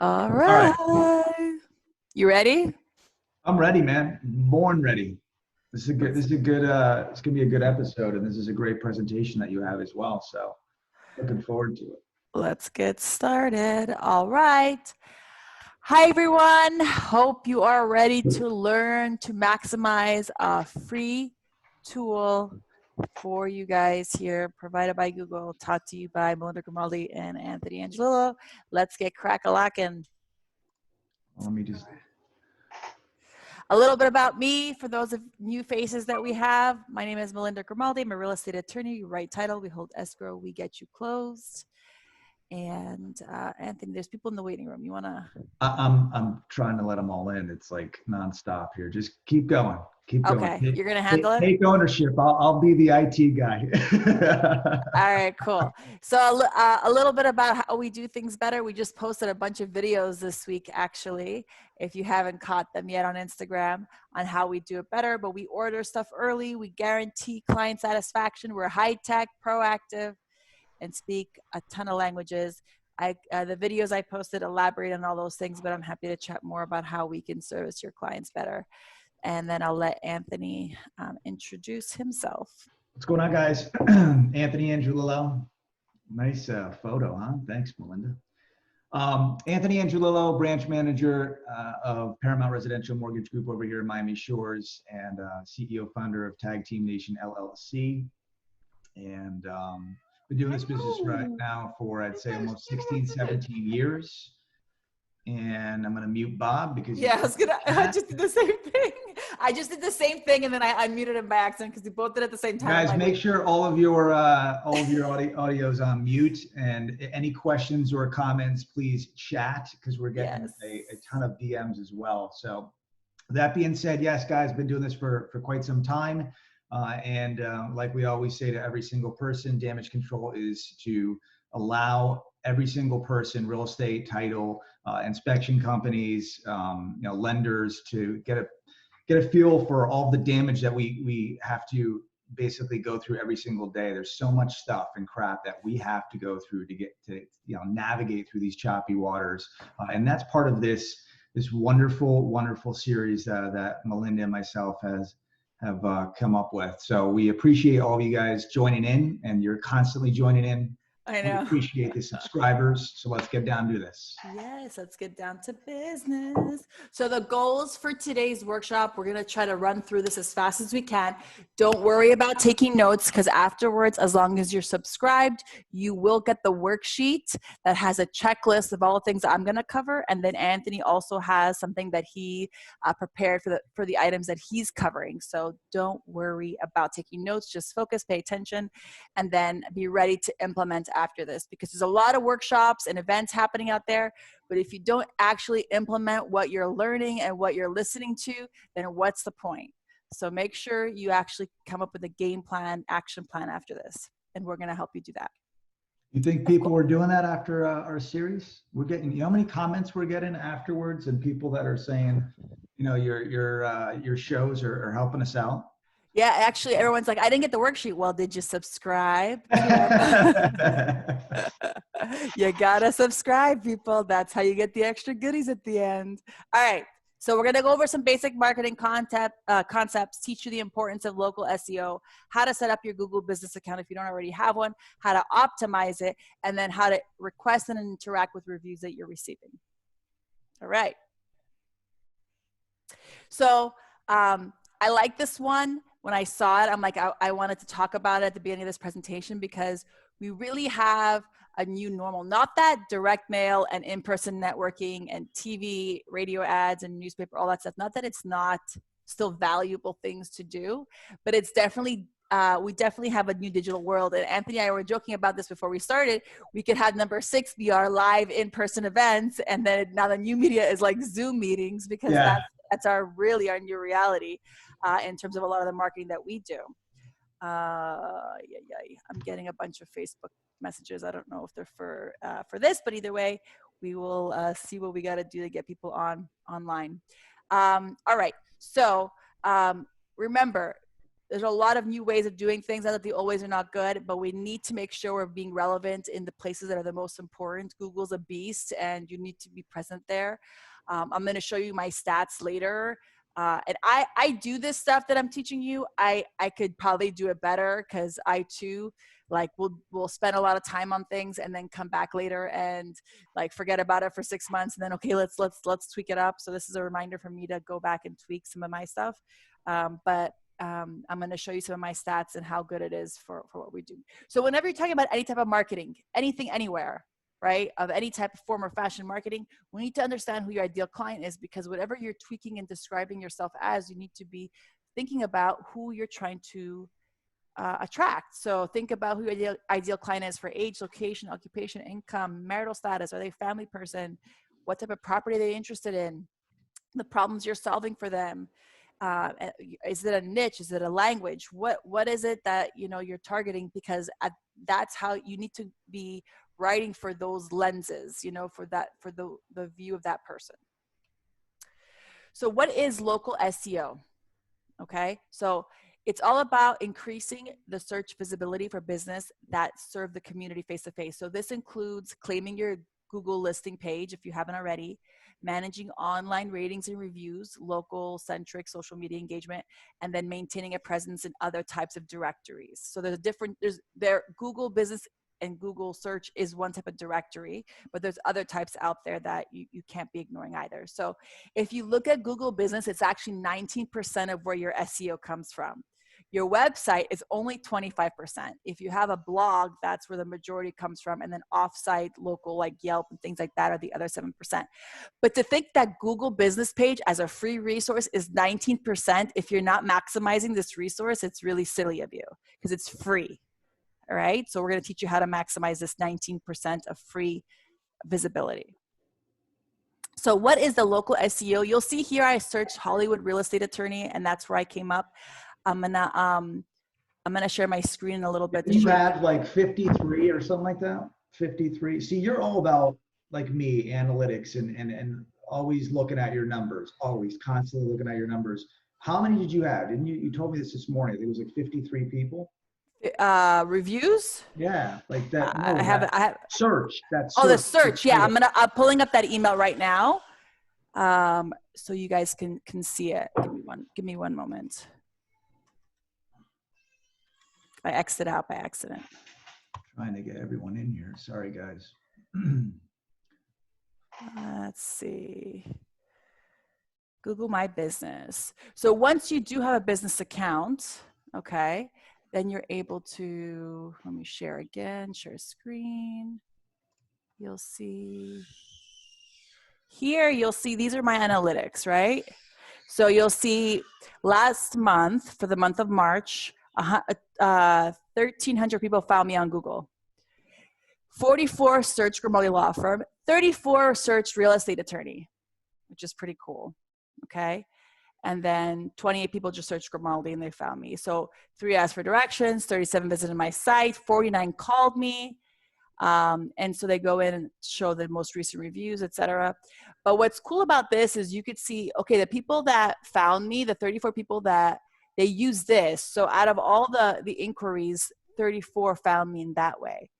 All All right. right. You ready? I'm ready, man. Born ready. This is a good, it's gonna be a good episode, and this is a great presentation that you have as well. So looking forward to it. Let's get started. All right. Hi, everyone. Hope you are ready to learn to maximize a free tool for you guys here, provided by Google, taught to you by Melinda Grimaldi and Anthony Angelillo. Let's get crack-a-lackin'. Let me just. A little bit about me for those of new faces that we have. My name is Melinda Grimaldi. I'm a real estate attorney. Right title, we hold escrow, we get you closed. And Anthony, there's people in the waiting room. You wanna? I'm trying to let them all in. It's like nonstop here. Just keep going. Keep going. Okay, you're gonna handle it? Take ownership. I'll be the IT guy. All right, cool. So a little bit about how we do things better. We just posted a bunch of videos this week, actually, if you haven't caught them yet on Instagram, on how we do it better. But we order stuff early. We guarantee client satisfaction. We're high tech, proactive, and speak a ton of languages. The videos I posted elaborate on all those things, but I'm happy to chat more about how we can service your clients better. And then I'll let Anthony introduce himself. What's going on, guys? Anthony Angelillo. Nice photo, huh? Thanks, Melinda. Anthony Angelillo, branch manager of Paramount Residential Mortgage Group over here in Miami Shores, and CEO founder of Tag Team Nation LLC. And been doing this business right now for, I'd say, almost 16, 17 years. And I'm gonna mute Bob because I just did the same thing. I just did the same thing, and then I unmuted him by accident because we both did it at the same time. Guys, make sure all of your audio is on mute, and any questions or comments, please chat, because we're getting a ton of DMs as well. So that being said, yes, guys, been doing this for quite some time. And like we always say to every single person, damage control is to allow every single person, real estate, title, inspection companies, lenders, to get a feel for all the damage that we have to basically go through every single day. There's so much stuff and crap that we have to go through to get to navigate through these choppy waters, and that's part of this wonderful series that Melinda and myself have come up with. So we appreciate all of you guys joining in, and you're constantly joining in. I know. We appreciate the subscribers. So let's get down to this. Yes, let's get down to business. So the goals for today's workshop, we're going to try to run through this as fast as we can. Don't worry about taking notes, because afterwards, as long as you're subscribed, you will get the worksheet that has a checklist of all the things that I'm going to cover. And then Anthony also has something that he prepared for the items that he's covering. So don't worry about taking notes. Just focus, pay attention, and then be ready to implement after this, because there's a lot of workshops and events happening out there, but if you don't actually implement what you're learning and what you're listening to, then what's the point? So make sure you actually come up with a game plan, action plan after this, and we're going to help you do that. You think people are doing that after our series? We're getting, how many comments we're getting afterwards, and people that are saying, your shows are helping us out? Yeah, actually, everyone's like, I didn't get the worksheet. Well, did you subscribe? You gotta subscribe, people. That's how you get the extra goodies at the end. All right, so we're gonna go over some basic marketing concepts, teach you the importance of local SEO, how to set up your Google business account if you don't already have one, how to optimize it, and then how to request and interact with reviews that you're receiving. All right. So I like this one. When I saw it, I'm like, I wanted to talk about it at the beginning of this presentation, because we really have a new normal. Not that direct mail and in-person networking and TV, radio ads and newspaper, all that stuff, not that it's not still valuable things to do, but it's definitely, we definitely have a new digital world. And Anthony and I were joking about this before we started. We could have number 6 be our live in-person events, and then now the new media is like Zoom meetings, because that's really our new reality. In terms of a lot of the marketing that we do. I'm getting a bunch of Facebook messages. I don't know if they're for this, but either way, we will see what we got to do to get people online. All right. So remember, there's a lot of new ways of doing things. Not that they always are not good, but we need to make sure we're being relevant in the places that are the most important. Google's a beast and you need to be present there. I'm going to show you my stats later. And I do this stuff that I'm teaching you. I could probably do it better because I too, like we'll spend a lot of time on things and then come back later and like forget about it for 6 months. And then, okay, let's tweak it up. So this is a reminder for me to go back and tweak some of my stuff. But I'm going to show you some of my stats and how good it is for what we do. So whenever you're talking about any type of marketing, anything, anywhere, right, of any type of form or fashion marketing, we need to understand who your ideal client is, because whatever you're tweaking and describing yourself as, you need to be thinking about who you're trying to attract. So think about who your ideal client is for age, location, occupation, income, marital status. Are they a family person? What type of property are they interested in? The problems you're solving for them. Is it a niche? Is it a language? What is it that you're targeting? Because that's how you need to be writing for those lenses, for the view of that person. So what is local SEO? Okay, so it's all about increasing the search visibility for business that serve the community face to face. So this includes claiming your Google listing page if you haven't already, managing online ratings and reviews, local centric social media engagement, and then maintaining a presence in other types of directories. So there's Google Business and Google search is one type of directory, but there's other types out there that you can't be ignoring either. So if you look at Google Business, it's actually 19% of where your SEO comes from. Your website is only 25%. If you have a blog, that's where the majority comes from. And then offsite, local, like Yelp and things like that are the other 7%. But to think that Google Business page as a free resource is 19%, if you're not maximizing this resource, it's really silly of you because it's free. All right. So we're going to teach you how to maximize this 19% of free visibility. So what is the local SEO? You'll see here I searched Hollywood real estate attorney, and that's where I came up. I'm gonna share my screen in a little bit. You had like 53 or something like that. 53. See, you're all about, like me, analytics and always looking at your numbers, always constantly looking at your numbers. How many did you have? Didn't you told me this morning? I think it was like 53 people. Reviews. Yeah, like that. No, I have search. That's the search. Yeah, I'm pulling up that email right now, so you guys can see it. Give me one moment. I exited out by accident. Trying to get everyone in here. Sorry, guys. Let's see. Google My Business. So once you do have a business account, okay, then you're able to, let me share again, share screen. You'll see here, these are my analytics, right? So you'll see last month, for the month of March, 1,300 people found me on Google. 44 searched Grimaldi Law Firm, 34 searched real estate attorney, which is pretty cool, okay? And then 28 people just searched Grimaldi and they found me. So 3 asked for directions, 37 visited my site, 49 called me. And so they go in and show the most recent reviews, etc. But what's cool about this is you could see, okay, the people that found me, the 34 people that they use this. So out of all the inquiries, 34 found me in that way.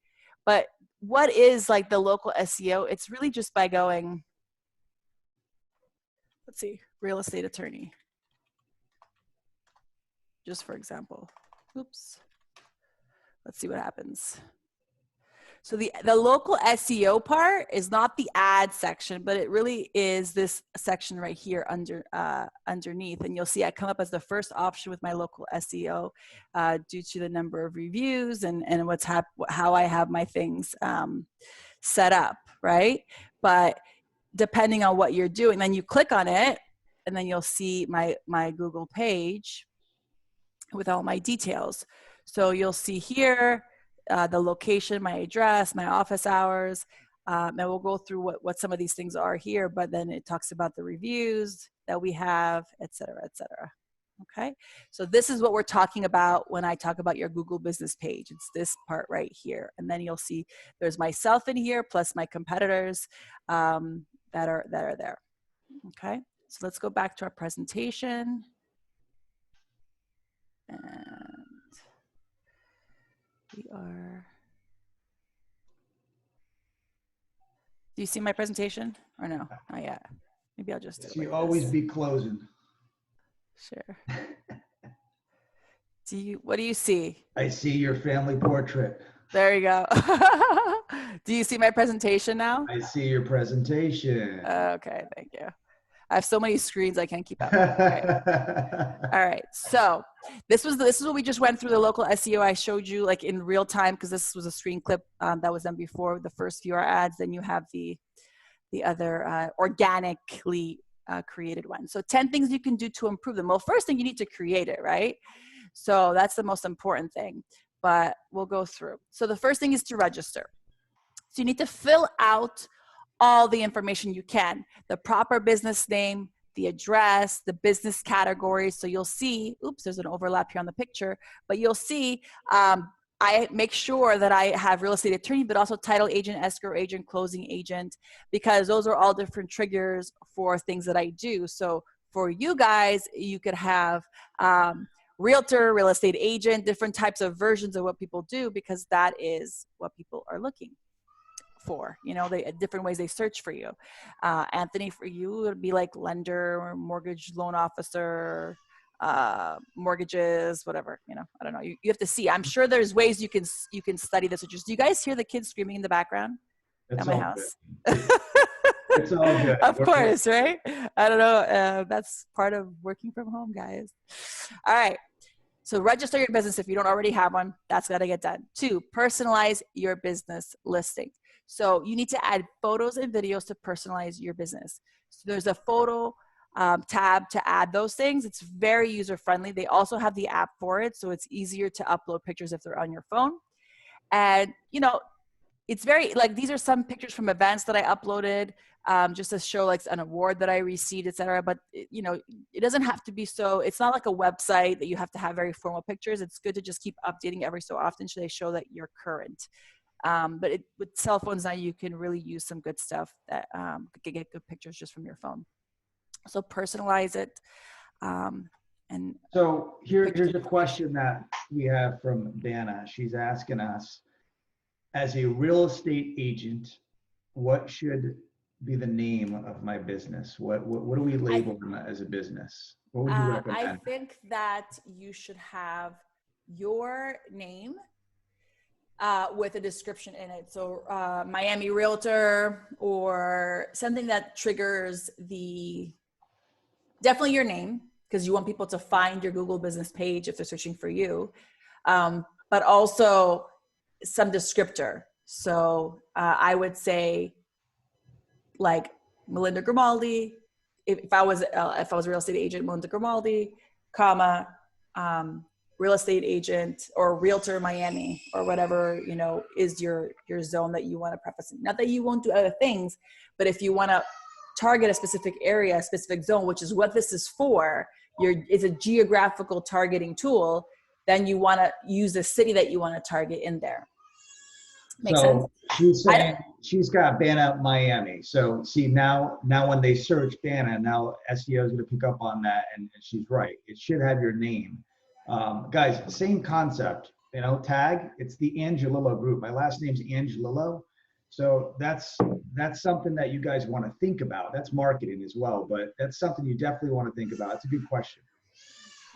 But what is like the local SEO? It's really just by going, let's see, real estate attorney. Just for example, oops. Let's see what happens. So the local SEO part is not the ad section, but it really is this section right here underneath. And you'll see I come up as the first option with my local SEO due to the number of reviews and how I have my things set up, right? But depending on what you're doing, then you click on it and then you'll see my Google page with all my details. So you'll see here, the location, my address, my office hours, and we'll go through what some of these things are here, but then it talks about the reviews that we have, et cetera, et cetera. Okay, so this is what we're talking about when I talk about your Google business page. It's this part right here. And then you'll see there's myself in here plus my competitors that are there. Okay, so let's go back to our presentation. And we are. Do you see my presentation or no? Not yet. Maybe I'll just do it. So you like always this. be closing. Sure. What do you see? I see your family portrait. There you go. Do you see my presentation now? I see your presentation. Okay, thank you. I have so many screens I can't keep up. Okay. All right. So this is what we just went through, the local SEO. I showed you like in real time because this was a screen clip that was done before the first few ads. Then you have the other organically created one. So 10 things you can do to improve them. Well, first thing, you need to create it, right? So that's the most important thing, but we'll go through. So the first thing is to register. So you need to fill out all the information you can, the proper business name, the address, the business category. So you'll see, oops, there's an overlap here on the picture, but you'll see I make sure that I have real estate attorney, but also title agent, escrow agent, closing agent, because those are all different triggers for things that I do. So for you guys, you could have realtor, real estate agent, different types of versions of what people do, because that is what people are looking for. You know, different ways they search for you. Anthony, for you, it would be like lender or mortgage loan officer, mortgages, whatever, you know, I don't know. You have to see. I'm sure there's ways you can study this. Do you guys hear the kids screaming in the background at my house? It's all good. Of course, right? I don't know. That's part of working from home, guys. All right. So register your business if you don't already have one. That's got to get done. 2, personalize your business listing. So you need to add photos and videos to personalize your business. So there's a photo tab to add those things. It's very user friendly. They also have the app for it, so it's easier to upload pictures if they're on your phone. And you know, it's very like, these are some pictures from events that I uploaded just to show like an award that I received, etc. But you know, it doesn't have to be so. It's not like a website that you have to have very formal pictures. It's good to just keep updating every so often so they show that you're current. But with cell phones now, you can really use some good stuff that can get good pictures just from your phone. So personalize it. And so here's a question that we have from Dana. She's asking us, as a real estate agent, what should be the name of my business? What do we label them as a business? What would you recommend? I think that you should have your name with a description in it. So Miami Realtor, or something that triggers definitely your name, because you want people to find your Google business page if they're searching for you, but also some descriptor. So I would say like Melinda Grimaldi. If I was a real estate agent, Melinda Grimaldi, comma, real estate agent or realtor Miami, or whatever, you know, is your zone that you want to preface. Not that you won't do other things, but if you want to target a specific area, a specific zone, which is what this is for, it's a geographical targeting tool, then you want to use the city that you want to target in there. Makes sense? She's saying she's got Banna Miami. So see, now when they search Banna, now SEO is going to pick up on that, and she's right. It should have your name. Guys, same concept, you know, tag, it's the Angelillo group. My last name's Angelillo. So that's something that you guys want to think about. That's marketing as well, but that's something you definitely want to think about. It's a good question.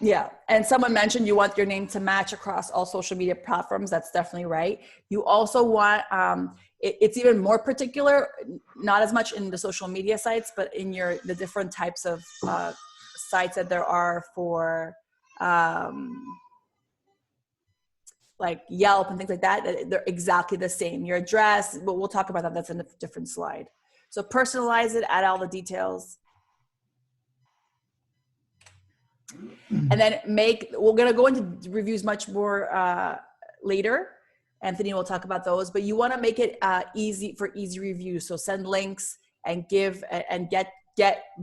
Yeah. And someone mentioned you want your name to match across all social media platforms. That's definitely right. You also want, it's even more particular, not as much in the social media sites, but in the different types of sites that there are for like Yelp and things like that. They're exactly the same. Your address, but we'll talk about that. That's in a different slide. So personalize it, add all the details. And then we're going to go into reviews much more later. Anthony will talk about those, but you want to make it easy reviews. So send links and give and get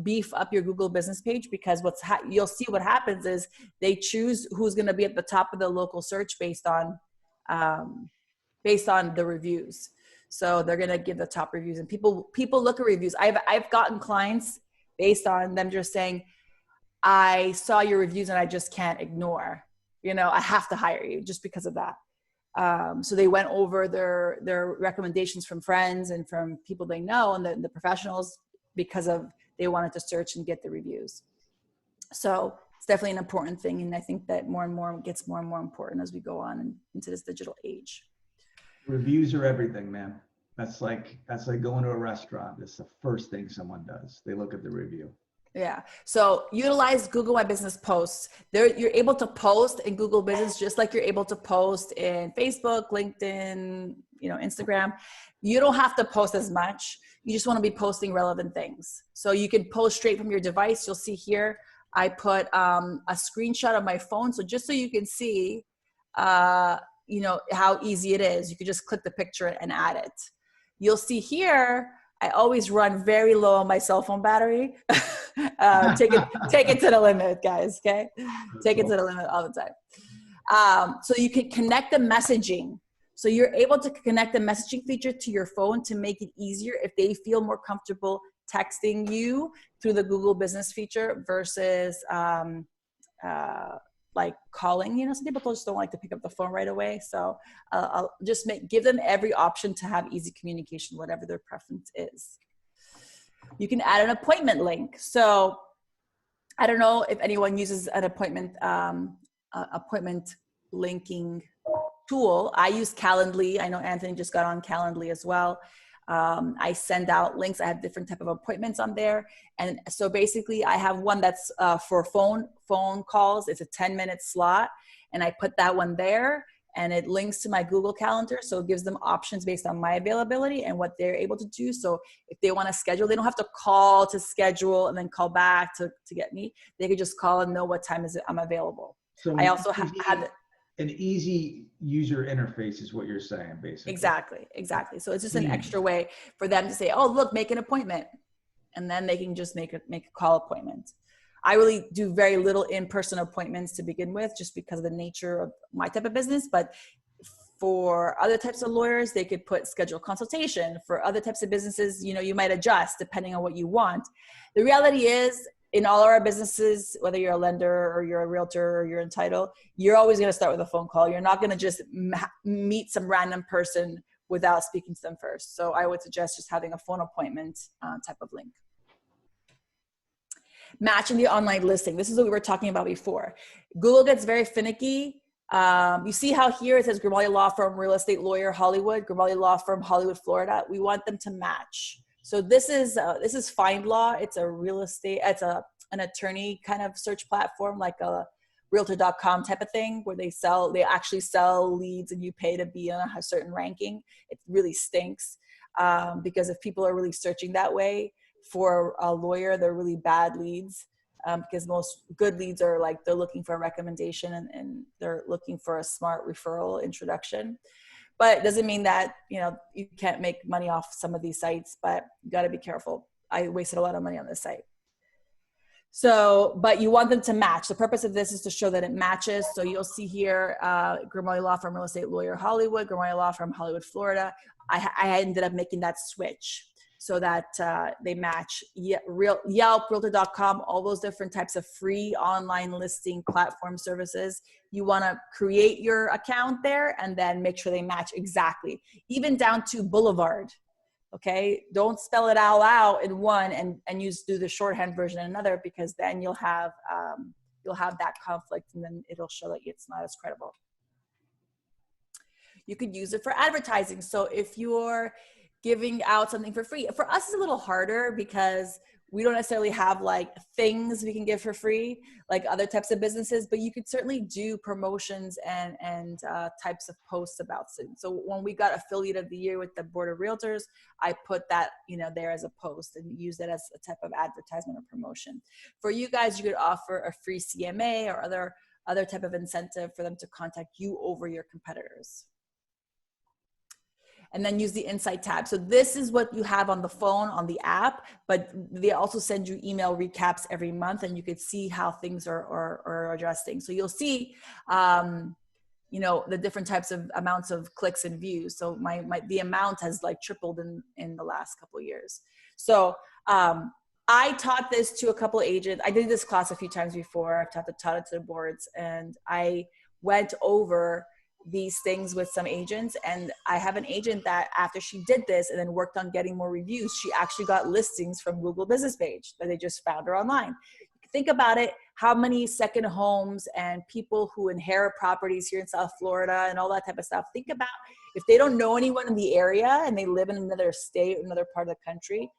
beef up your Google business page, because you'll see what happens is they choose who's going to be at the top of the local search based on the reviews. So they're going to give the top reviews, and people look at reviews. I've gotten clients based on them just saying, I saw your reviews and I just can't ignore. you know, I have to hire you just because of that. So they went over their recommendations from friends and from people they know and the professionals because of they wanted to search and get the reviews. So it's definitely an important thing. And I think that more and more gets more and more important as we go on into this digital age. Reviews are everything, man. That's like going to a restaurant. It's the first thing someone does. They look at the review. Yeah. So utilize Google My Business posts. There, you're able to post in Google Business just like you're able to post in Facebook, LinkedIn, you know, Instagram. You don't have to post as much. You just want to be posting relevant things. So you can post straight from your device. You'll see here, I put a screenshot of my phone. So just so you can see, you know, how easy it is. You can just click the picture and add it. You'll see here, I always run very low on my cell phone battery. Take it to the limit, guys. Okay, take it to the limit all the time. So you can connect the messaging. So you're able to connect the messaging feature to your phone to make it easier if they feel more comfortable texting you through the Google Business feature versus like calling. You know, some people just don't like to pick up the phone right away. So I'll just give them every option to have easy communication, whatever their preference is. You can add an appointment link. So I don't know if anyone uses an appointment linking tool. I use Calendly. I know Anthony just got on Calendly as well. I send out links. I have different type of appointments on there. And so basically I have one that's for phone calls. It's a 10-minute slot. And I put that one there and it links to my Google Calendar. So it gives them options based on my availability and what they're able to do. So if they want to schedule, they don't have to call to schedule and then call back to get me. They could just call and know what time I'm available. So I also have an easy user interface is what you're saying, basically. Exactly. So it's just an extra way for them to say, oh, look, make an appointment. And then they can just make a call appointment. I really do very little in-person appointments to begin with, just because of the nature of my type of business. But for other types of lawyers, they could put schedule consultation. For other types of businesses, you know, you might adjust depending on what you want. The reality is, in all of our businesses, whether you're a lender or you're a realtor or you're in title, you're always going to start with a phone call. You're not going to just meet some random person without speaking to them first. So I would suggest just having a phone appointment type of link. Matching the online listing. This is what we were talking about before. Google gets very finicky. You see how here it says Grimaldi Law Firm, Real Estate Lawyer, Hollywood, Grimaldi Law Firm, Hollywood, Florida. We want them to match. So this is Find Law. It's a real estate, it's an attorney kind of search platform, like a realtor.com type of thing, where they actually sell leads and you pay to be on a certain ranking. It really stinks because if people are really searching that way for a lawyer, they're really bad leads because most good leads are like, they're looking for a recommendation and they're looking for a smart referral introduction. But it doesn't mean that, you know, you can't make money off some of these sites, but you got to be careful. I wasted a lot of money on this site. So, but you want them to match. The purpose of this is to show that it matches. So you'll see here, Grimaldi Law Firm, Real Estate Lawyer, Hollywood, Grimaldi Law Firm, Hollywood, Florida. I ended up making that switch so that they match. Yelp, Realtor.com, all those different types of free online listing platform services. You want to create your account there and then make sure they match exactly, even down to Boulevard. Okay, don't spell it all out in one and do the shorthand version in another, because then you'll have that conflict and then it'll show that it's not as credible. You could use it for advertising. So if you're giving out something for free, for us it's a little harder because we don't necessarily have like things we can give for free like other types of businesses, but you could certainly do promotions and types of posts about it. So when we got Affiliate of the Year with the Board of Realtors, I put that, you know, there as a post and use it as a type of advertisement or promotion. For you guys, you could offer a free CMA or other type of incentive for them to contact you over your competitors. And then use the Insight tab. So this is what you have on the phone, on the app, but they also send you email recaps every month and you could see how things are adjusting. So you'll see, you know, the different types of amounts of clicks and views. So the amount has like tripled in the last couple of years. So I taught this to a couple of agents. I did this class a few times before. I've taught it to the boards, and went over these things with some agents. And I have an agent that after she did this and then worked on getting more reviews, she actually got listings from Google Business Page that they just found her online. Think about it, how many second homes and people who inherit properties here in South Florida and all that type of stuff. Think about if they don't know anyone in the area and they live in another state, another part of the country,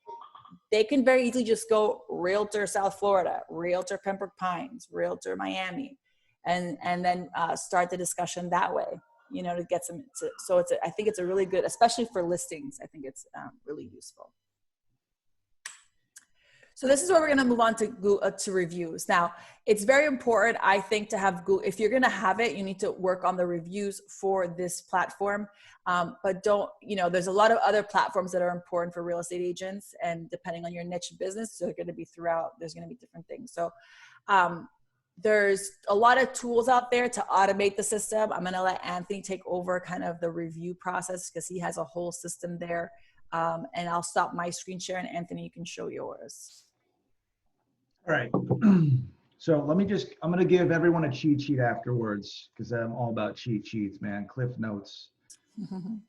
they can very easily just go Realtor South Florida, Realtor Pembroke Pines, Realtor Miami, and then start the discussion that way, you know, to get some. I think it's a really good, especially for listings. I think it's really useful. So this is where we're going to move on to reviews. Now, it's very important, I think, to have Google. If you're going to have it, you need to work on the reviews for this platform. But don't, you know, there's a lot of other platforms that are important for real estate agents, and depending on your niche business, they're going to be throughout. There's going to be different things. So there's a lot of tools out there to automate the system. I'm going to let Anthony take over kind of the review process because he has a whole system there. And I'll stop my screen share, and Anthony, you can show yours. All right. So I'm going to give everyone a cheat sheet afterwards because I'm all about cheat sheets, man. Cliff notes. You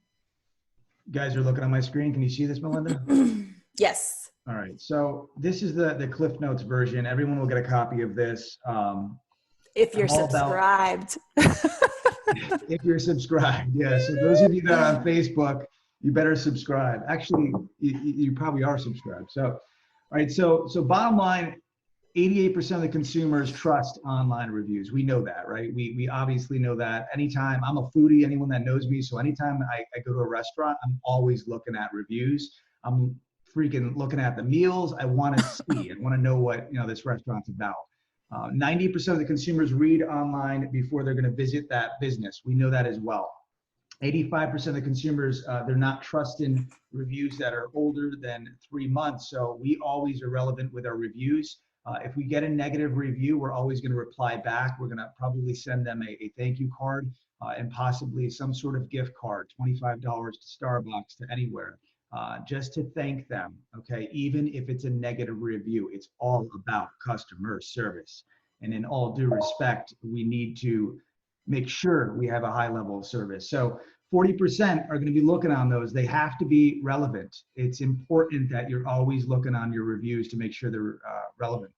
guys are looking on my screen. Can you see this, Melinda? Yes. All right. So this is the Cliff Notes version. Everyone will get a copy of this. If you're subscribed. If you're subscribed. Yeah. So those of you that are on Facebook, you better subscribe. Actually, you probably are subscribed. So, all right. So bottom line, 88% of the consumers trust online reviews. We know that, right? We obviously know that. Anytime, I'm a foodie, anyone that knows me, so anytime I go to a restaurant, I'm always looking at reviews. I'm freaking looking at the meals. I want to see, I want to know what, you know, this restaurant's about. 90% of the consumers read online before they're going to visit that business. We know that as well. 85% of the consumers, they're not trusting reviews that are older than 3 months. So we always are relevant with our reviews. If we get a negative review, we're always going to reply back. We're going to probably send them a thank you card and possibly some sort of gift card, $25 to Starbucks, to anywhere, just to thank them. Okay, even if it's a negative review, it's all about customer service. And in all due respect, we need to make sure we have a high level of service. So 40% are going to be looking on those. They have to be relevant. It's important that you're always looking on your reviews to make sure they're relevant.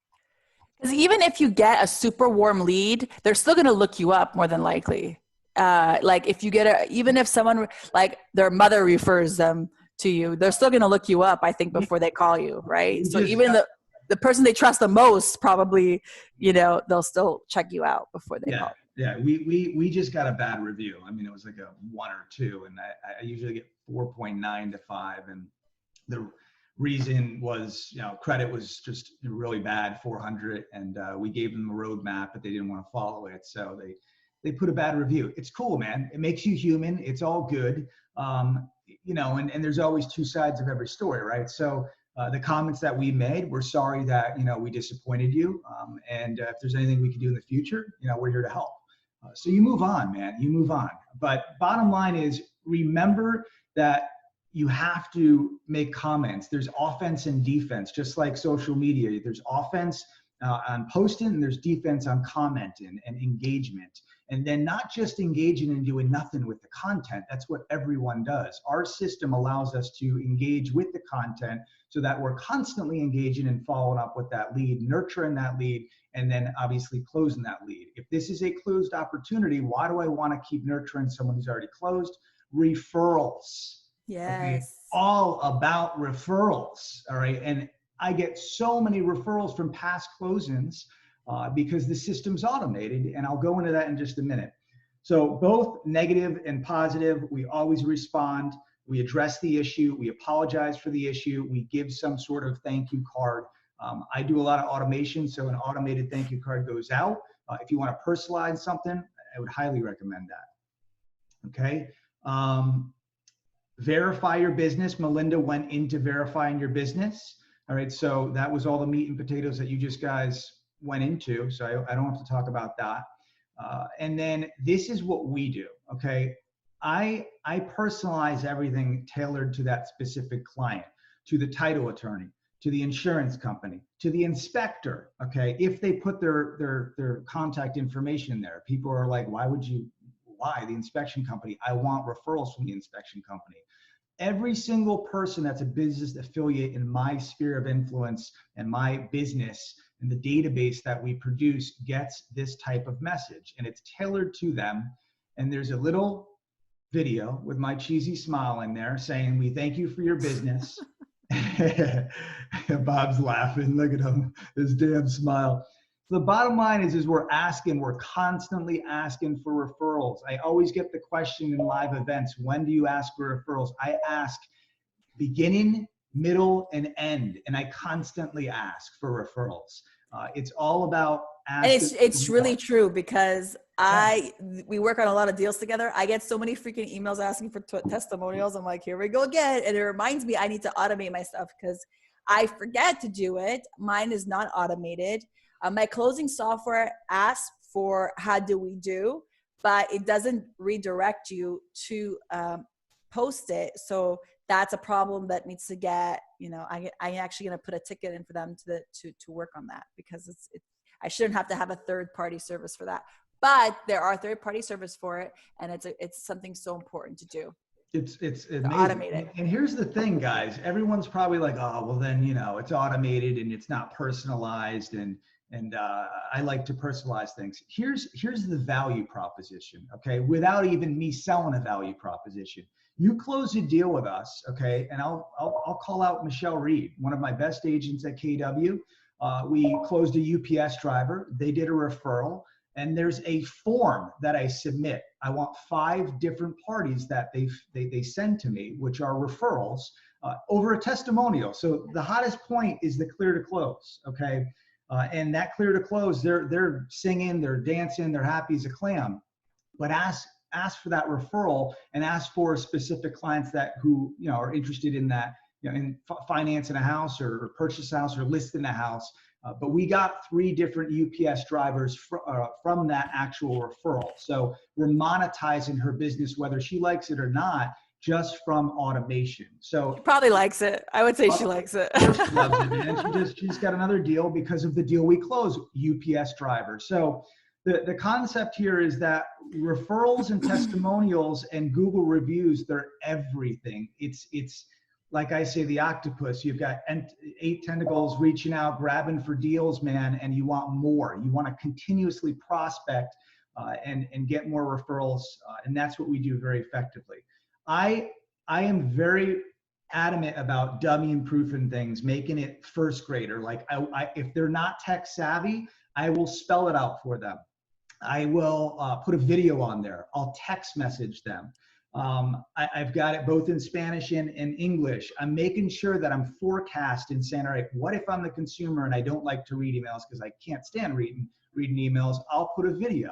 Because even if you get a super warm lead, they're still going to look you up more than likely. Like if you get even if someone like their mother refers them to you, they're still going to look you up, I think, before they call you, right? So even the person they trust the most, probably, you know, they'll still check you out before they call. Yeah, we just got a bad review. I mean, it was like a 1 or 2, and I usually get 4.9 to 5, and the reason was, you know, credit was just really bad, 400, and we gave them a roadmap, but they didn't want to follow it, so they put a bad review. It's cool, man. It makes you human. It's all good, you know, and there's always 2 sides of every story, right? So the comments that we made, we're sorry that, you know, we disappointed you, and if there's anything we can do in the future, you know, we're here to help. So you move on, man. You move on. But bottom line is, remember that you have to make comments. There's offense and defense, just like social media. There's offense on posting, and there's defense on commenting and engagement. And then not just engaging and doing nothing with the content. That's what everyone does. Our system allows us to engage with the content so that we're constantly engaging and following up with that lead, nurturing that lead, and then obviously closing that lead. If this is a closed opportunity, why do I want to keep nurturing someone who's already closed? Referrals. Yes. Okay? All about referrals. All right. And I get so many referrals from past closings because the system's automated, and I'll go into that in just a minute. So both negative and positive, we always respond. We address the issue. We apologize for the issue. We give some sort of thank you card. I do a lot of automation, so an automated thank you card goes out. If you want to personalize something, I would highly recommend that. Okay. Verify your business. Melinda went into verifying your business. All right. So that was all the meat and potatoes that you just guys went into. So I don't have to talk about that. And then this is what we do. Okay. I personalize everything tailored to that specific client, to the title attorney, to the insurance company, to the inspector, okay? If they put their contact information in there, people are like, why the inspection company? I want referrals from the inspection company. Every single person that's a business affiliate in my sphere of influence and my business and the database that we produce gets this type of message, and it's tailored to them. And there's a little video with my cheesy smile in there saying, we thank you for your business. Bob's laughing. Look at him, his damn smile. So the bottom line is we're constantly asking for referrals. I always get the question in live events, when do you ask for referrals? I ask beginning, middle, and end, and I constantly ask for referrals. It's all about asking. And it's really true, because we work on a lot of deals together. I get so many freaking emails asking for testimonials. I'm like, here we go again. And it reminds me I need to automate my stuff because I forget to do it. Mine is not automated. My closing software asks for how do we do, but it doesn't redirect you to post it. So that's a problem that needs to get, I'm actually going to put a ticket in for them to work on that, because I shouldn't have to have a third-party service for that. But there are third-party service for it, and it's something so important to do. It's amazing. Automate it. And here's the thing, guys. Everyone's probably like, oh, well then, it's automated and it's not personalized, and I like to personalize things. Here's the value proposition, okay? Without even me selling a value proposition. You close a deal with us, okay? And I'll call out Michelle Reed, one of my best agents at KW. We closed a UPS driver. They did a referral, and there's a form that I submit. I want 5 different parties that they send to me, which are referrals, over a testimonial. So the hottest point is the clear to close, okay? And that clear to close, they're singing, they're dancing, they're happy as a clam. But ask for that referral, and ask for specific clients who are interested in that, in financing a house or purchase a house or listing a house. But we got 3 different UPS drivers from that actual referral. So we're monetizing her business, whether she likes it or not, just from automation. So she probably likes it. I would say she likes it. She loves it, man. She's got another deal because of the deal we closed, UPS driver. So the concept here is that referrals and testimonials and Google reviews, they're everything. It's like I say, the octopus. You've got 8 tentacles reaching out, grabbing for deals, man, and you want more. You want to continuously prospect and get more referrals, and that's what we do very effectively. I am very adamant about dummy and proofing things, making it first grader. Like if they're not tech savvy, I will spell it out for them. I will put a video on there. I'll text message them. I've got it both in Spanish and in English. I'm making sure that I'm forecasting, saying, all right, what if I'm the consumer and I don't like to read emails because I can't stand reading emails? I'll put a video.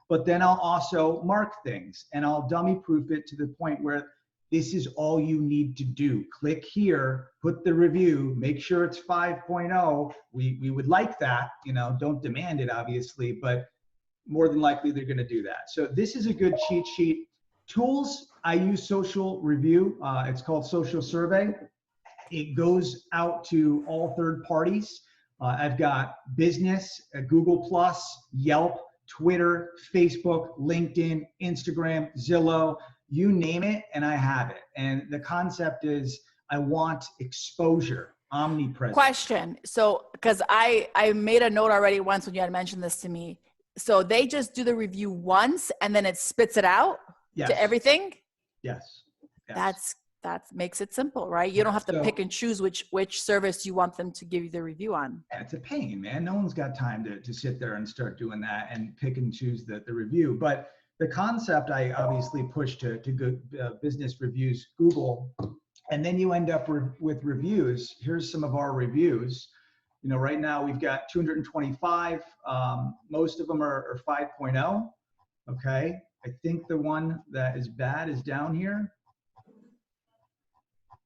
But then I'll also mark things, and I'll dummy proof it to the point where this is all you need to do. Click here, put the review, make sure it's 5.0. We would like that, don't demand it obviously, but more than likely they're gonna do that. So this is a good cheat sheet. Tools, I use Social Review. It's called Social Survey. It goes out to all third parties. I've got business, Google+, Yelp, Twitter, Facebook, LinkedIn, Instagram, Zillow, you name it, and I have it. And the concept is I want exposure, omnipresent. Question. So, because I made a note already once when you had mentioned this to me. So they just do the review once and then it spits it out to everything? Yes. That makes it simple, right? You don't have to pick and choose which service you want them to give you the review on. It's a pain, man. No one's got time to sit there and start doing that and pick and choose the review. But the concept I obviously push to good business reviews, Google, and then you end up with reviews. Here's some of our reviews. Right now we've got 225. Most of them are 5.0. Okay. I think the one that is bad is down here.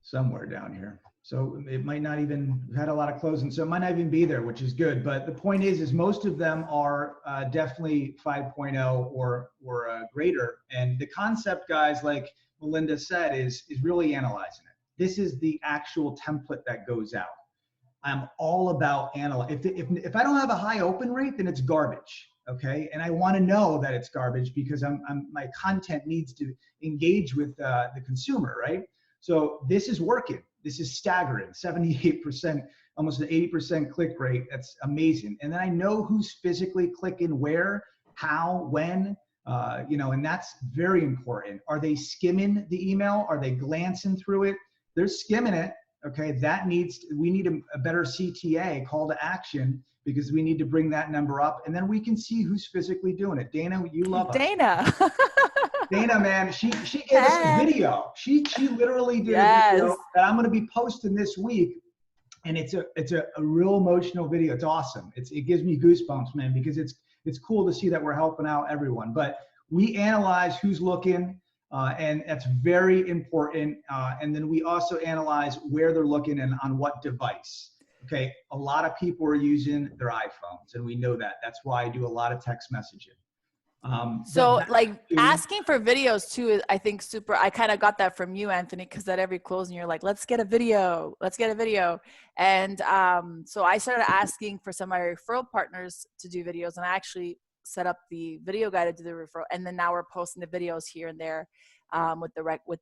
Somewhere down here. So it might not even, we've had a lot of closing, so it might not even be there, which is good. But the point is most of them are definitely 5.0 or greater. And the concept, guys, like Melinda said, is really analyzing it. This is the actual template that goes out. I'm all about if I don't have a high open rate, then it's garbage. Okay. And I want to know that it's garbage because my content needs to engage with the consumer, right? So this is working. This is staggering, 78%, almost an 80% click rate. That's amazing. And then I know who's physically clicking where, how, when, and that's very important. Are they skimming the email? Are they glancing through it? They're skimming it. Okay, we need a better CTA, call to action, because we need to bring that number up, and then we can see who's physically doing it. Dana, you love us. Dana, man, she gave us a video. She literally did a video that I'm going to be posting this week, and it's a real emotional video. It's awesome. It gives me goosebumps, man, because it's cool to see that we're helping out everyone. But we analyze who's looking. And that's very important. And then we also analyze where they're looking and on what device. Okay, a lot of people are using their iPhones, and we know that. That's why I do a lot of text messaging. So like asking for videos too is, I think, super. I kind of got that from you, Anthony, because at every closing you're like, let's get a video. And so I started asking for some of my referral partners to do videos, and I actually set up the video guy to do the referral, and then now we're posting the videos here and there with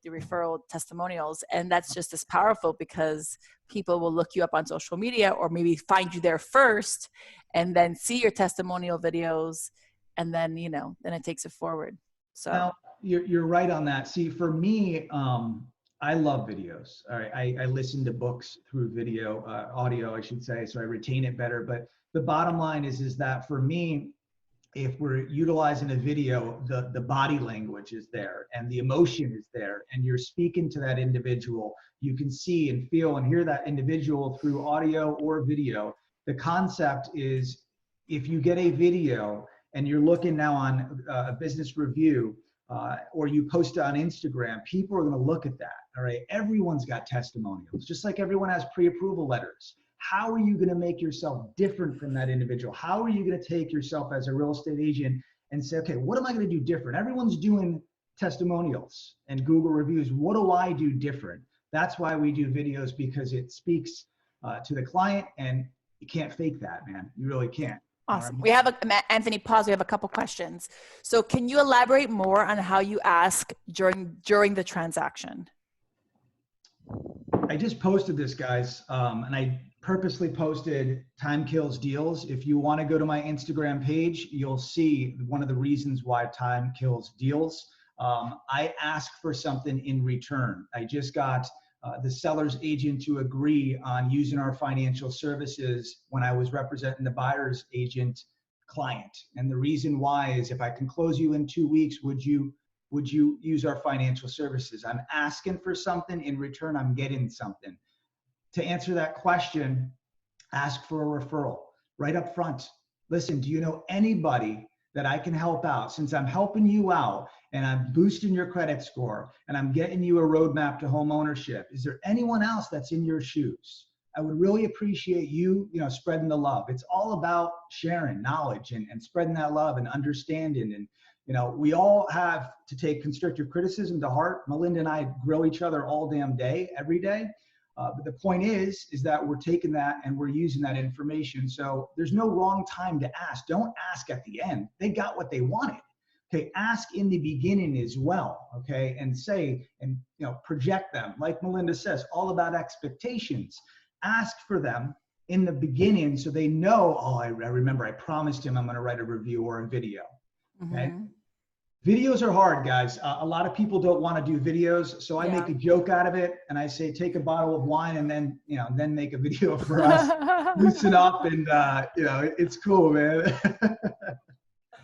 the referral testimonials, and that's just as powerful because people will look you up on social media or maybe find you there first and then see your testimonial videos, and then then it takes it forward. So now, you're right on that. See, for me, I love videos. All right, I listen to books through video, audio, I should say, so I retain it better. But the bottom line is that for me, if we're utilizing a video, the body language is there and the emotion is there, and you're speaking to that individual. You can see and feel and hear that individual through audio or video. The concept is, if you get a video and you're looking now on a business review, or you post it on Instagram, people are going to look at that. All right. Everyone's got testimonials, just like everyone has pre-approval letters. How are you going to make yourself different from that individual? How are you going to take yourself as a real estate agent and say, okay, what am I going to do different? Everyone's doing testimonials and Google reviews. What do I do different? That's why we do videos, because it speaks to the client, and you can't fake that, man. You really can't. Awesome. We have Anthony, pause. We have a couple questions. So can you elaborate more on how you ask during the transaction? I just posted this, guys, and I purposely posted time kills deals. If you want to go to my Instagram page, you'll see one of the reasons why time kills deals. I ask for something in return. I just got the seller's agent to agree on using our financial services when I was representing the buyer's agent client. And the reason why is, if I can close you in 2 weeks, would you use our financial services? I'm asking for something in return. I'm getting something. To answer that question, ask for a referral right up front. Listen, do you know anybody that I can help out? Since I'm helping you out and I'm boosting your credit score and I'm getting you a roadmap to home ownership, is there anyone else that's in your shoes? I would really appreciate you, spreading the love. It's all about sharing knowledge and spreading that love and understanding. And we all have to take constructive criticism to heart. Melinda and I grill each other all damn day, every day. But the point is that we're taking that and we're using that information. So there's no wrong time to ask. Don't ask at the end. They got what they wanted. Okay, ask in the beginning as well. Okay, and say, and project them. Like Melinda says, all about expectations. Ask for them in the beginning so they know, oh, I remember I promised him I'm going to write a review or a video. Okay. Mm-hmm. Videos are hard, guys. A lot of people don't want to do videos, so I make a joke out of it, and I say, take a bottle of wine and then, then make a video for us. Loosen up, and it's cool, man.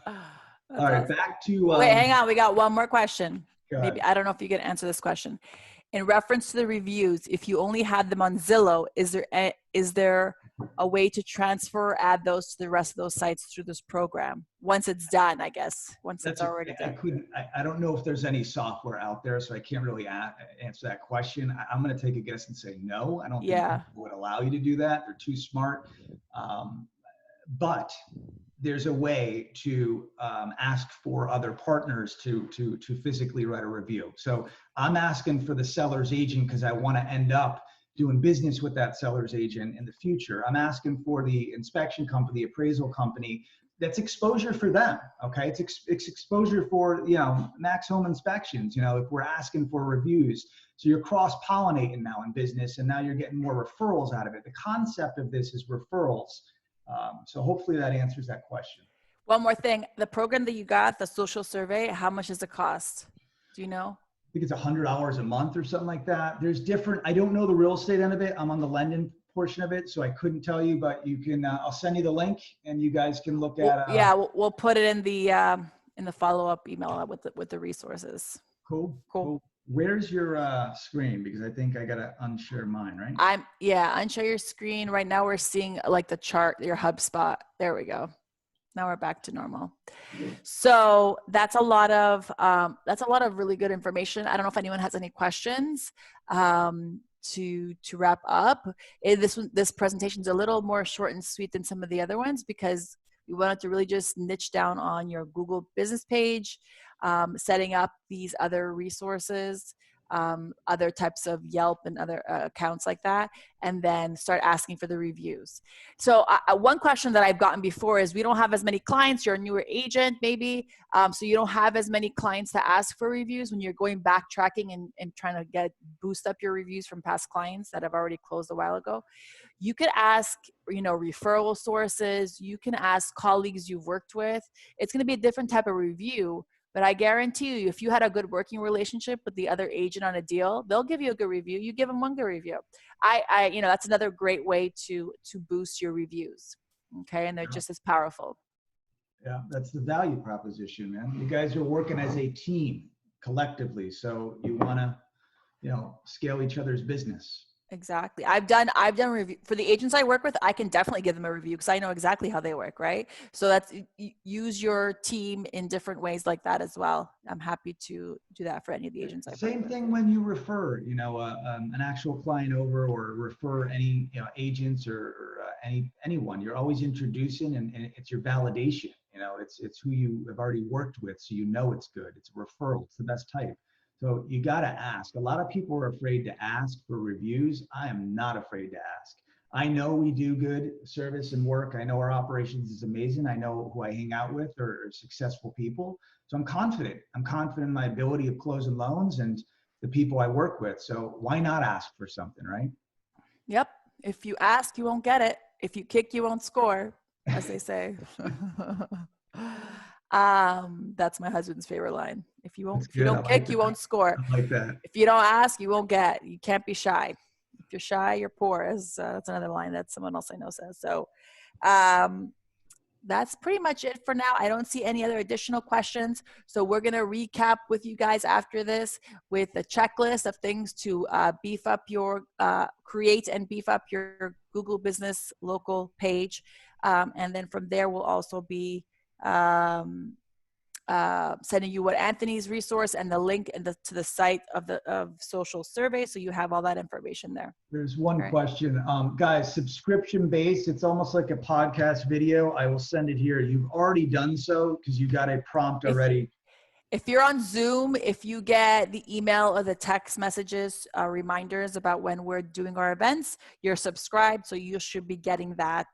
All right, back to. Wait, hang on. We got one more question. Maybe I don't know if you can answer this question. In reference to the reviews, if you only had them on Zillow, is there a way to transfer or add those to the rest of those sites through this program once it's done? I guess once it's already done. I don't know if there's any software out there, so I can't really answer that question. I'm going to take a guess and say no. I don't think people would allow you to do that. They're too smart. But there's a way to ask for other partners to physically write a review. So I'm asking for the seller's agent because I want to end up doing business with that seller's agent in the future. I'm asking for the inspection company, the appraisal company. That's exposure for them. Okay. It's exposure for, Max Home Inspections, if we're asking for reviews. So you're cross-pollinating now in business, and now you're getting more referrals out of it. The concept of this is referrals. So hopefully that answers that question. One more thing, the program that you got, the social survey, how much does it cost? Do you know? I think it's $100 a month or something like that. There's different, I don't know the real estate end of it. I'm on the lending portion of it, so I couldn't tell you, but you can, I'll send you the link and you guys can look at. We'll put it in the follow-up email with the resources. Cool. Where's your screen? Because I think I gotta unshare mine, right? Unshare your screen. Right now we're seeing like the chart, your HubSpot. There we go. Now we're back to normal. So that's a lot of really good information. I don't know if anyone has any questions to wrap up. This presentation is a little more short and sweet than some of the other ones because we wanted to really just niche down on your Google business page, setting up these other resources, other types of Yelp and other accounts like that, and then start asking for the reviews. So one question that I've gotten before is we don't have as many clients, you're a newer agent maybe, so you don't have as many clients to ask for reviews when you're going backtracking and trying to boost up your reviews from past clients that have already closed a while ago. You could ask, referral sources, you can ask colleagues you've worked with. It's gonna be a different type of review. But I guarantee you, if you had a good working relationship with the other agent on a deal, they'll give you a good review. You give them one good review. That's another great way to boost your reviews. Okay, and they're just as powerful. Yeah, that's the value proposition, man. You guys are working as a team collectively, so you want to, scale each other's business. Exactly. I've done review for the agents I work with. I can definitely give them a review because I know exactly how they work. Right. So that's, use your team in different ways like that as well. I'm happy to do that for any of the agents. Same thing when you refer, an actual client over or refer any, agents or anyone. You're always introducing, and it's your validation. It's who you have already worked with, so it's good. It's a referral. It's the best type. So you got to ask. A lot of people are afraid to ask for reviews. I am not afraid to ask. I know we do good service and work. I know our operations is amazing. I know who I hang out with are successful people. So I'm confident. I'm confident in my ability of closing loans and the people I work with. So why not ask for something, right? Yep. If you ask, you won't get it. If you kick, you won't score, as they say. That's my husband's favorite line. If you don't kick, you won't score. I like that. If you don't ask, you won't get. You can't be shy. If you're shy, you're poor. That's another line that someone else I know says. So that's pretty much it for now. I don't see any other additional questions. So we're going to recap with you guys after this with a checklist of things to beef up create and beef up your Google Business Local page. And then from there, we'll also be sending you what Anthony's resource and the link to the site of social survey, so you have all that information there. There's one question, guys. Subscription based. It's almost like a podcast video. I will send it here. You've already done so because you got a prompt already. If you're on Zoom, if you get the email or the text messages, reminders about when we're doing our events, you're subscribed, so you should be getting that.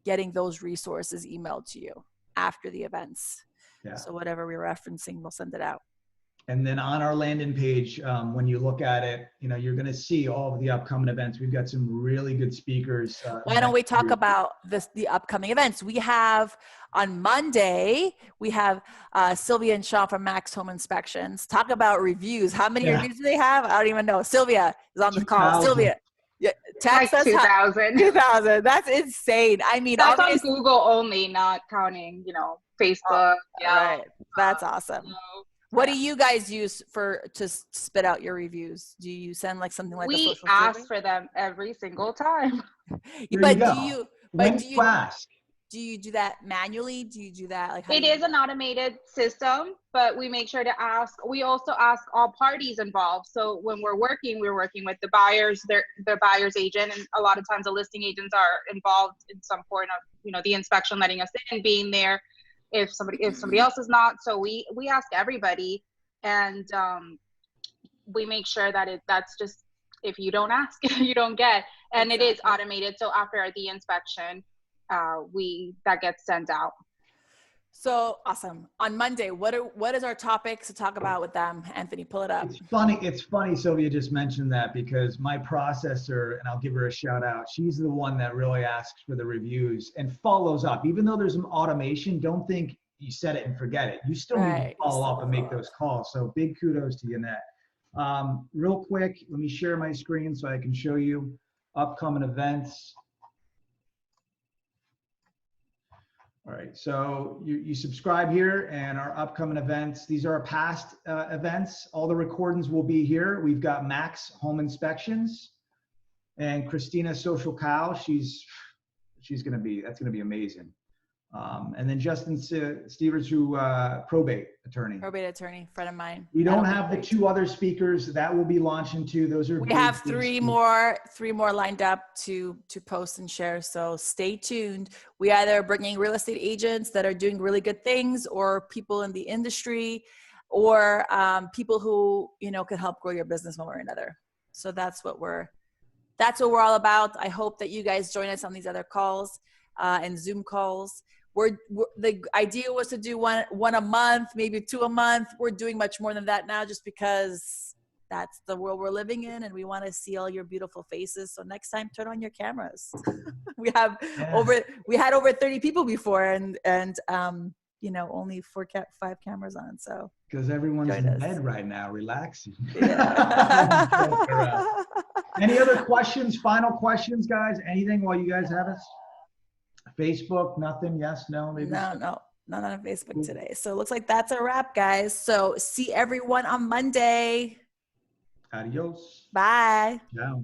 Getting those resources emailed to you after the events. Yeah. So whatever we're referencing, we'll send it out. And then on our landing page, when you look at it, you're going to see all of the upcoming events. We've got some really good speakers. Why don't we talk about the upcoming events? We have on Monday, we have Sylvia and Sean from Max Home Inspections. Talk about reviews. How many reviews do they have? I don't even know. Sylvia is on the call. Sylvia. Yeah, like 2,000. 2,000. That's insane. I mean, that's on Google only, not counting, Facebook. Right. That's awesome. What do you guys use to spit out your reviews? Do you send like something like we ask for them every single time? But do you do that manually? Do you do that like? It is an automated system, but we make sure to ask. We also ask all parties involved. So when we're working with the buyers, the buyer's agent, and a lot of times the listing agents are involved in some point of the inspection, letting us in, being there. If somebody else is not, so we ask everybody, and we make sure that that's just if you don't ask, you don't get. And Exactly. It is automated. So after the inspection, that gets sent out. So awesome. On Monday, what is our topic to talk about with them? Anthony, pull it up. It's funny Sylvia just mentioned that, because my processor, and I'll give her a shout out, she's the one that really asks for the reviews and follows up. Even though there's some automation, don't think you set it and forget it. You still need to follow up and make those calls. So big kudos to you, Annette. Real quick, let me share my screen so I can show you upcoming events. All right, so you subscribe here, and our upcoming events, these are our past events. All the recordings will be here. We've got Max Home Inspections and Christina Social Cow. That's gonna be amazing. And then Justin Stevens, who probate attorney, friend of mine. We don't have the 2 other speakers that will be launching too. Those are, we have three more lined up to post and share. So stay tuned. We either bringing real estate agents that are doing really good things, or people in the industry, or people who, can help grow your business one way or another. So that's what we're all about. I hope that you guys join us on these other calls and Zoom calls. The idea was to do one a month, maybe 2 a month. We're doing much more than that now, just because that's the world we're living in, and we want to see all your beautiful faces. So next time, turn on your cameras. We had over 30 people before, and only 5 cameras on. So because everyone's in bed right now, relaxing. Yeah. Any other questions? Final questions, guys? Anything while you guys have us? Facebook, nothing? Yes, no, maybe? No, not on Facebook today. So it looks like that's a wrap, guys. So see everyone on Monday. Adios. Bye. Ciao.